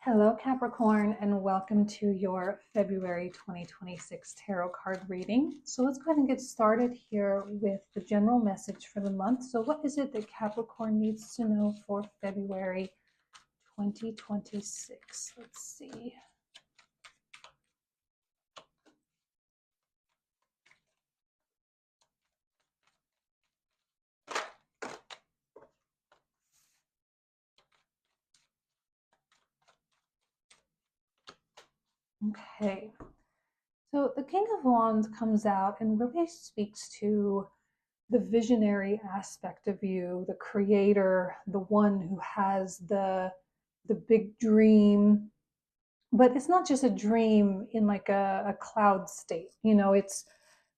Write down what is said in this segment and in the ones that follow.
Hello, Capricorn, and welcome to your February 2026 tarot card reading. So let's go ahead and get started here with the general message for the month. So what is it that Capricorn needs to know for February 2026? Let's see. Okay. So the King of Wands comes out and really speaks to the visionary aspect of you, the creator, the one who has the big dream. But it's not just a dream in like a cloud state. It's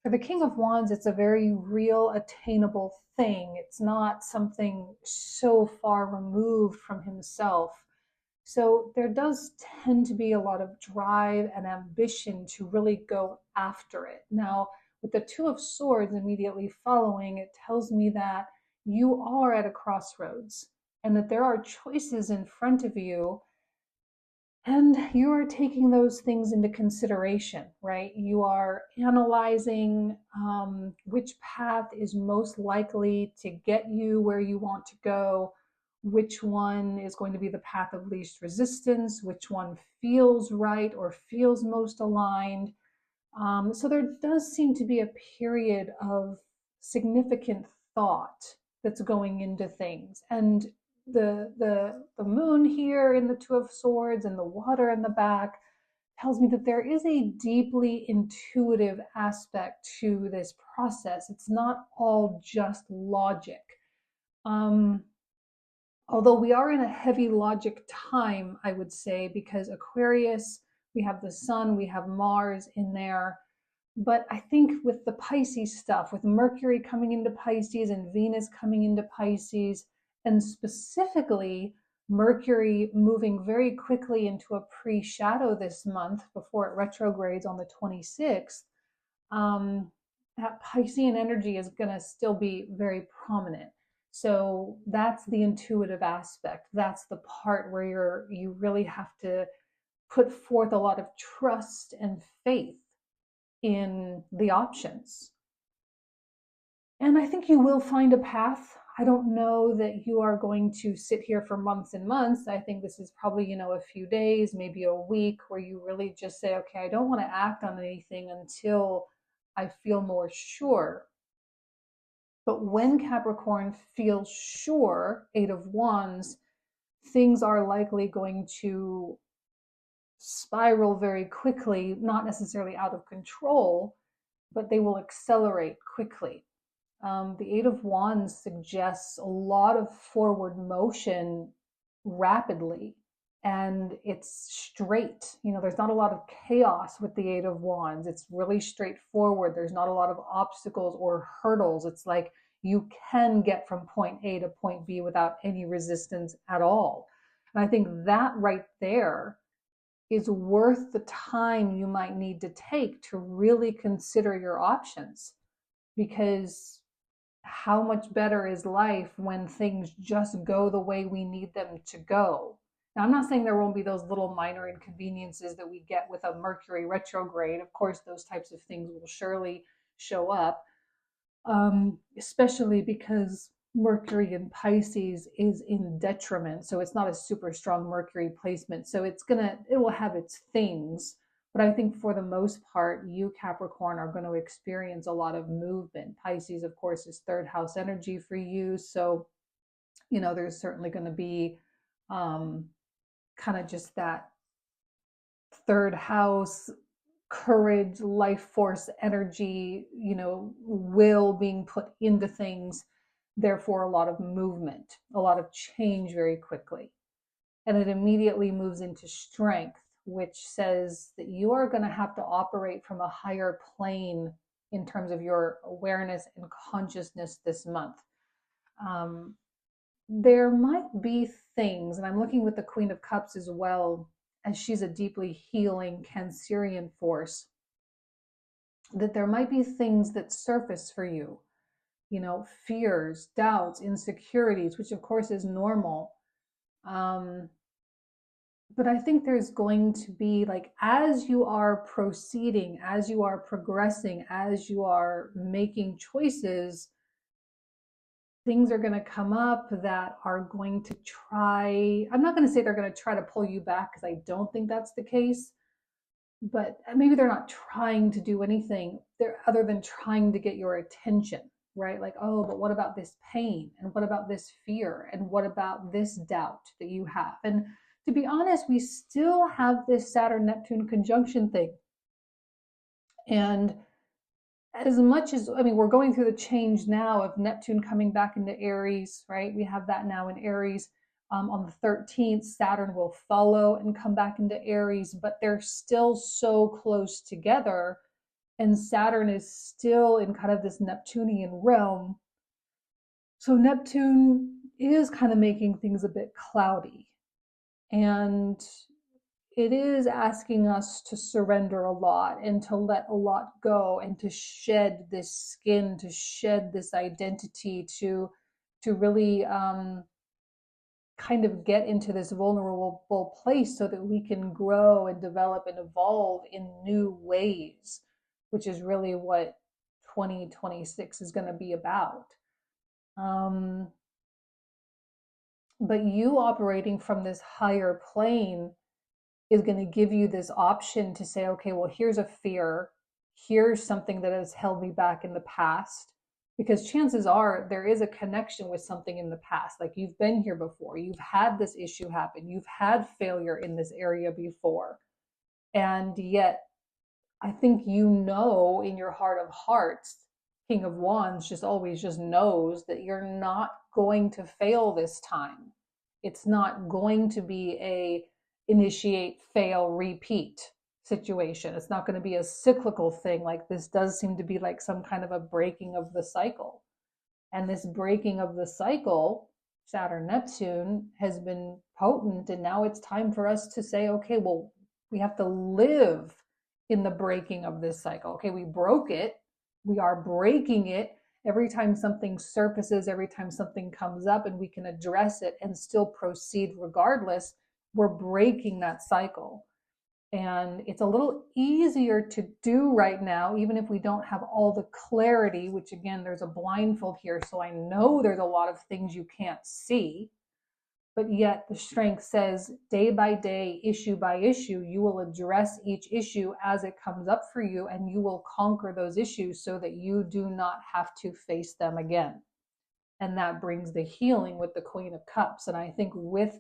for the King of Wands, it's a very real, attainable thing. It's not something so far removed from himself. So there does tend to be a lot of drive and ambition to really go after it. Now, with the Two of Swords immediately following, it tells me that you are at a crossroads and that there are choices in front of you, and you are taking those things into consideration, right? You are analyzing which path is most likely to get you where you want to go, which one is going to be the path of least resistance, which one feels right or feels most aligned. So there does seem to be a period of significant thought that's going into things. And the moon here in the Two of Swords and the water in the back tells me that there is a deeply intuitive aspect to this process. It's not all just logic. Um, Although we are in a heavy logic time, I would say, because Aquarius, we have the sun, we have Mars in there. But I think with the Pisces stuff, with Mercury coming into Pisces and Venus coming into Pisces, and specifically Mercury moving very quickly into a pre-shadow this month before it retrogrades on the 26th, that Piscean energy is going to still be very prominent. So that's the intuitive aspect. That's the part where you really have to put forth a lot of trust and faith in the options. And I think you will find a path. I don't know that you are going to sit here for months and months. I think this is probably, a few days, maybe a week, where you really just say, okay, I don't want to act on anything until I feel more sure. But when Capricorn feels sure, Eight of Wands, things are likely going to spiral very quickly, not necessarily out of control, but they will accelerate quickly. The Eight of Wands suggests a lot of forward motion rapidly, and it's straight. There's not a lot of chaos with the Eight of Wands. It's really straightforward. There's not a lot of obstacles or hurdles. It's like you can get from point A to point B without any resistance at all. And I think that right there is worth the time you might need to take to really consider your options, because how much better is life when things just go the way we need them to go? Now, I'm not saying there won't be those little minor inconveniences that we get with a Mercury retrograde. Of course, those types of things will surely show up, especially because Mercury in Pisces is in detriment. So it's not a super strong Mercury placement. So it will have its things. But I think for the most part, you Capricorn are going to experience a lot of movement. Pisces, of course, is third house energy for you. So, there's certainly going to be kind of just that third house courage, life force, energy, will being put into things. Therefore, a lot of movement, a lot of change very quickly. And it immediately moves into strength, which says that you are going to have to operate from a higher plane in terms of your awareness and consciousness this month. There might be things, and I'm looking with the Queen of Cups as well, as she's a deeply healing Cancerian force, that there might be things that surface for you, fears, doubts, insecurities, which of course is normal. but I think there's going to be, like, as you are proceeding, as you are progressing, as you are making choices, things are going to come up that are going to try, I'm not going to say they're going to try to pull you back, because I don't think that's the case, but maybe they're not trying to do anything there other than trying to get your attention, right? Like, oh, but what about this pain? And what about this fear? And what about this doubt that you have? And to be honest, we still have this Saturn Neptune conjunction thing. And as much as, I mean, we're going through the change now of Neptune coming back into Aries, right? We have that now in Aries. On the 13th, Saturn will follow and come back into Aries, but they're still so close together. And Saturn is still in kind of this Neptunian realm. So Neptune is kind of making things a bit cloudy. And it is asking us to surrender a lot and to let a lot go and to shed this skin, to shed this identity, to really kind of get into this vulnerable place so that we can grow and develop and evolve in new ways, which is really what 2026 is going to be about. But you operating from this higher plane is going to give you this option to say, okay, well, here's a fear. Here's something that has held me back in the past. Because chances are there is a connection with something in the past. Like, you've been here before. You've had this issue happen. You've had failure in this area before. And yet, I think you know in your heart of hearts, King of Wands just always just knows that you're not going to fail this time. It's not going to be a initiate, fail, repeat situation. It's not going to be a cyclical thing. Like, this does seem to be like some kind of a breaking of the cycle. And this breaking of the cycle, Saturn Neptune, has been potent. And now it's time for us to say, okay, well, we have to live in the breaking of this cycle. Okay, we broke it. We are breaking it. Every time something surfaces, every time something comes up and we can address it and still proceed regardless, we're breaking that cycle. And it's a little easier to do right now, even if we don't have all the clarity, which again, there's a blindfold here. So I know there's a lot of things you can't see, but yet the strength says day by day, issue by issue, you will address each issue as it comes up for you, and you will conquer those issues so that you do not have to face them again. And that brings the healing with the Queen of Cups. And I think with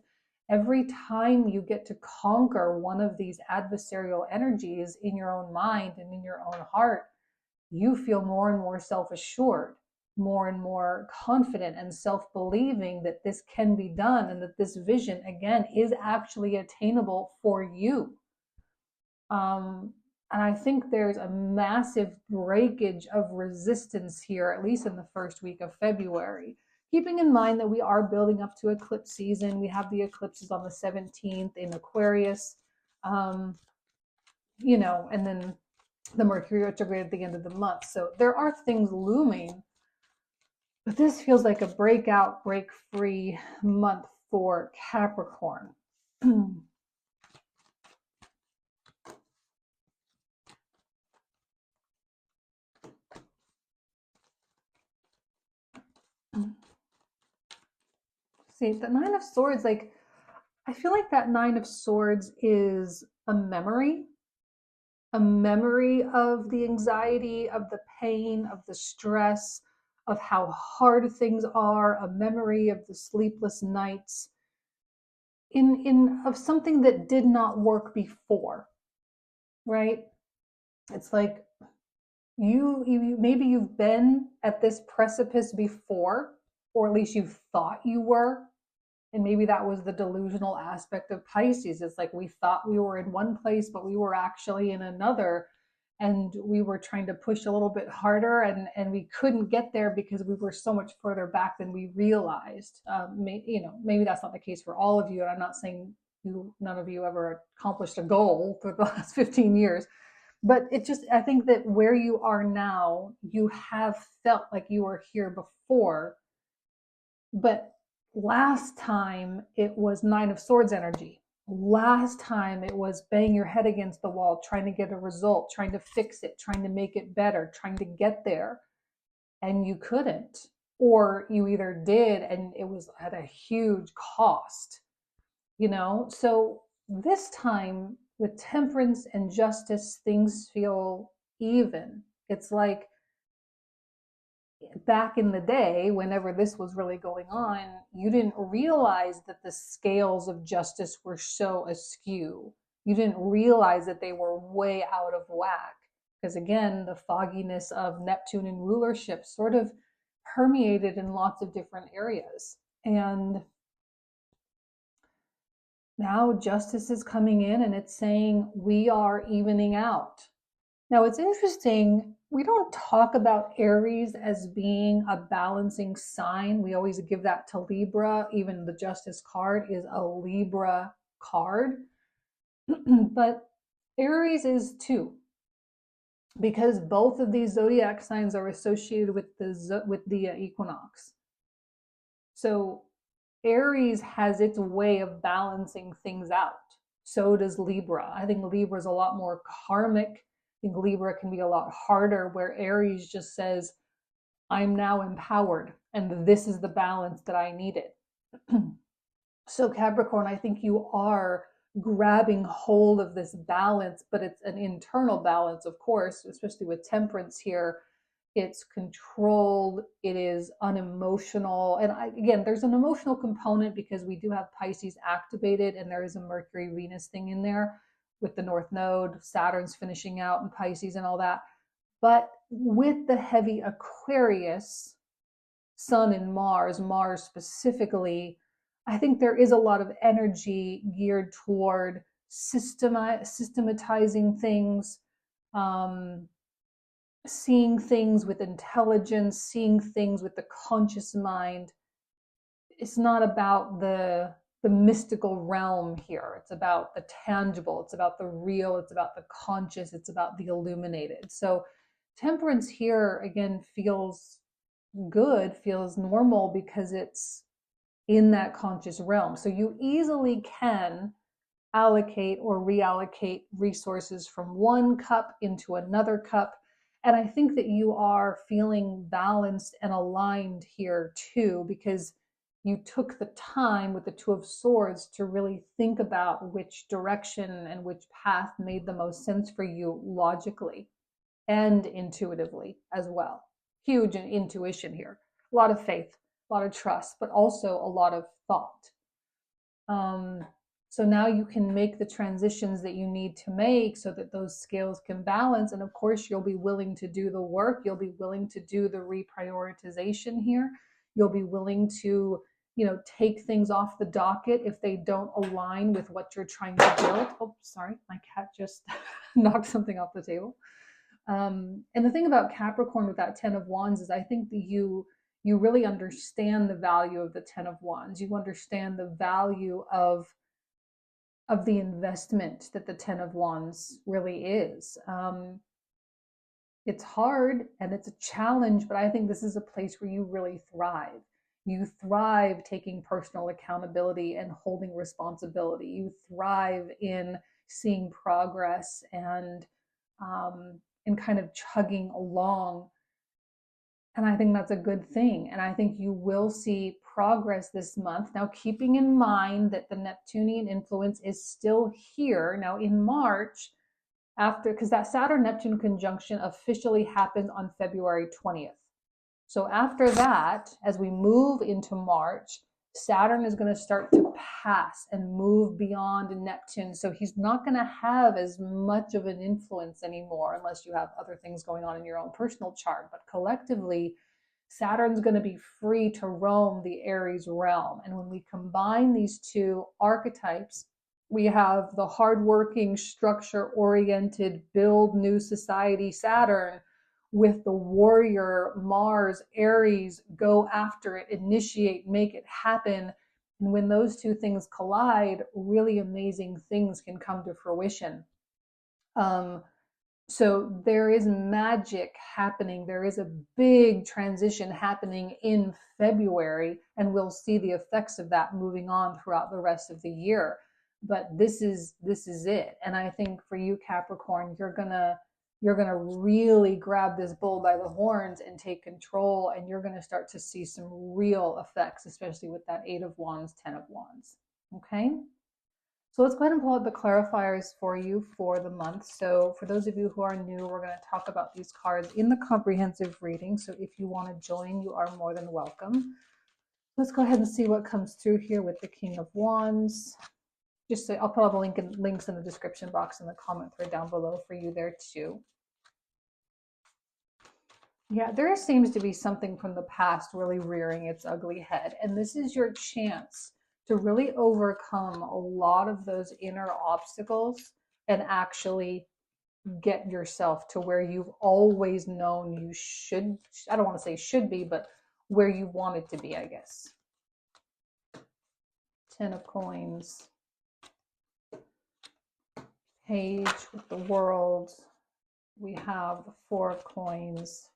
every time you get to conquer one of these adversarial energies in your own mind and in your own heart, you feel more and more self-assured, more and more confident and self-believing that this can be done and that this vision, again, is actually attainable for you. And I think there's a massive breakage of resistance here, at least in the first week of February. Keeping in mind that we are building up to eclipse season. We have the eclipses on the 17th in Aquarius, and then the Mercury retrograde at the end of the month. So there are things looming, but this feels like a breakout, break free month for Capricorn. See, the Nine of Swords, like, I feel like that Nine of Swords is a memory of the anxiety, of the pain, of the stress, of how hard things are, a memory of the sleepless nights, of something that did not work before, right? It's like you maybe you've been at this precipice before, or at least you thought you were. And maybe that was the delusional aspect of Pisces. It's like we thought we were in one place, but we were actually in another. And we were trying to push a little bit harder, and we couldn't get there because we were so much further back than we realized. Maybe that's not the case for all of you. And I'm not saying none of you ever accomplished a goal for the last 15 years. But I think that where you are now, you have felt like you were here before. But last time it was Nine of Swords energy. Last time it was bang your head against the wall, trying to get a result, trying to fix it, trying to make it better, trying to get there, and you couldn't. Or you either did and it was at a huge cost, you know? So this time with temperance and justice, things feel even. It's like back in the day, whenever this was really going on, you didn't realize that the scales of justice were so askew. You didn't realize that they were way out of whack. Because again, the fogginess of Neptune and rulership sort of permeated in lots of different areas. And now justice is coming in and it's saying we are evening out. Now, it's interesting, we don't talk about Aries as being a balancing sign. We always give that to Libra. Even the Justice card is a Libra card. But Aries is too, because both of these zodiac signs are associated with the equinox. So Aries has its way of balancing things out. So does Libra. I think Libra is a lot more karmic. I think Libra can be a lot harder, where Aries just says, I'm now empowered and this is the balance that I needed. So Capricorn, I think you are grabbing hold of this balance, but it's an internal balance, of course, especially with temperance here. It's controlled, it is unemotional. And again, there's an emotional component because we do have Pisces activated and there is a Mercury Venus thing in there with the North Node, Saturn's finishing out in Pisces and all that. But with the heavy Aquarius, Sun and Mars specifically, I think there is a lot of energy geared toward systematizing things, seeing things with intelligence, seeing things with the conscious mind. It's not about the mystical realm here. It's about the tangible. It's about the real. It's about the conscious. It's about the illuminated. So temperance here, again, feels good, feels normal because it's in that conscious realm. So you easily can allocate or reallocate resources from one cup into another cup. And I think that you are feeling balanced and aligned here too, because you took the time with the Two of Swords to really think about which direction and which path made the most sense for you logically and intuitively as well. Huge intuition here. A lot of faith, a lot of trust, but also a lot of thought. So now you can make the transitions that you need to make so that those scales can balance. And of course, you'll be willing to do the work. You'll be willing to do the reprioritization here. You'll be willing to, take things off the docket if they don't align with what you're trying to build. Oh, sorry, my cat just knocked something off the table. And the thing about Capricorn with that 10 of Wands is I think that you really understand the value of the 10 of Wands. You understand the value of the investment that the 10 of Wands really is. It's hard and it's a challenge, but I think this is a place where you really thrive. You thrive taking personal accountability and holding responsibility. You thrive in seeing progress and kind of chugging along. And I think that's a good thing. And I think you will see progress this month. Now, keeping in mind that the Neptunian influence is still here. Now, in March, because that Saturn-Neptune conjunction officially happens on February 20th. So after that, as we move into March, Saturn is going to start to pass and move beyond Neptune. So he's not going to have as much of an influence anymore unless you have other things going on in your own personal chart. But collectively, Saturn's going to be free to roam the Aries realm. And when we combine these two archetypes, we have the hardworking, structure-oriented, build new society Saturn with the warrior Mars, Aries, go after it, initiate, make it happen. And when those two things collide, really amazing things can come to fruition. So there is magic happening. There is a big transition happening in February, and we'll see the effects of that moving on throughout the rest of the year. but this is it. And I think for you, Capricorn, you're gonna really grab this bull by the horns and take control, and you're gonna start to see some real effects, especially with that 8 of Wands, 10 of Wands. Okay. So let's go ahead and pull out the clarifiers for you for the month. So for those of you who are new, we're going to talk about these cards in the comprehensive reading. So if you want to join, you are more than welcome. Let's go ahead and see what comes through here with the King of Wands. Just so I'll put all the links in the description box and the comment thread down below for you there too. Yeah, there seems to be something from the past really rearing its ugly head. And this is your chance to really overcome a lot of those inner obstacles and actually get yourself to where you've always known you should, I don't want to say should be, but where you want it to be, I guess. 10 of Coins. Page with the World. We have the 4 of Coins.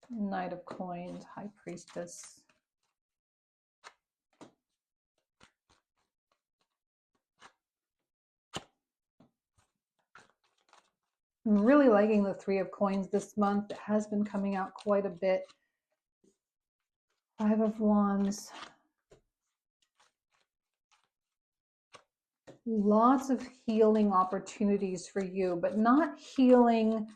Knight of Coins, High Priestess. I'm really liking the 3 of Coins this month. It has been coming out quite a bit. 5 of Wands. Lots of healing opportunities for you, but not healing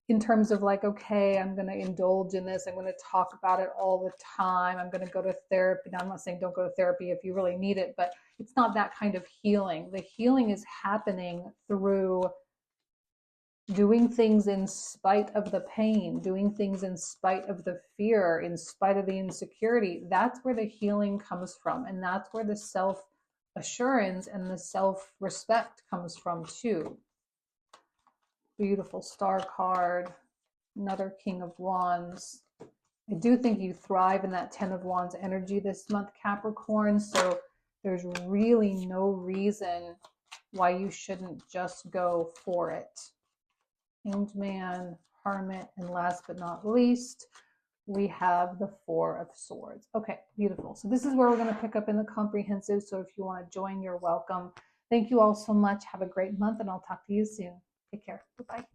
in terms of like, okay, I'm going to indulge in this. I'm going to talk about it all the time. I'm going to go to therapy. Now, I'm not saying don't go to therapy if you really need it, but it's not that kind of healing. The healing is happening through doing things in spite of the pain, doing things in spite of the fear, in spite of the insecurity. That's where the healing comes from. And that's where the self-assurance and the self-respect comes from too. Beautiful Star card, another King of Wands. I do think you thrive in that 10 of Wands energy this month, Capricorn. So there's really no reason why you shouldn't just go for it. Hanged Man, Hermit, and last but not least, we have the 4 of Swords. Okay, beautiful. So this is where we're going to pick up in the comprehensive. So if you want to join, you're welcome. Thank you all so much. Have a great month, and I'll talk to you soon. Take care. Bye-bye.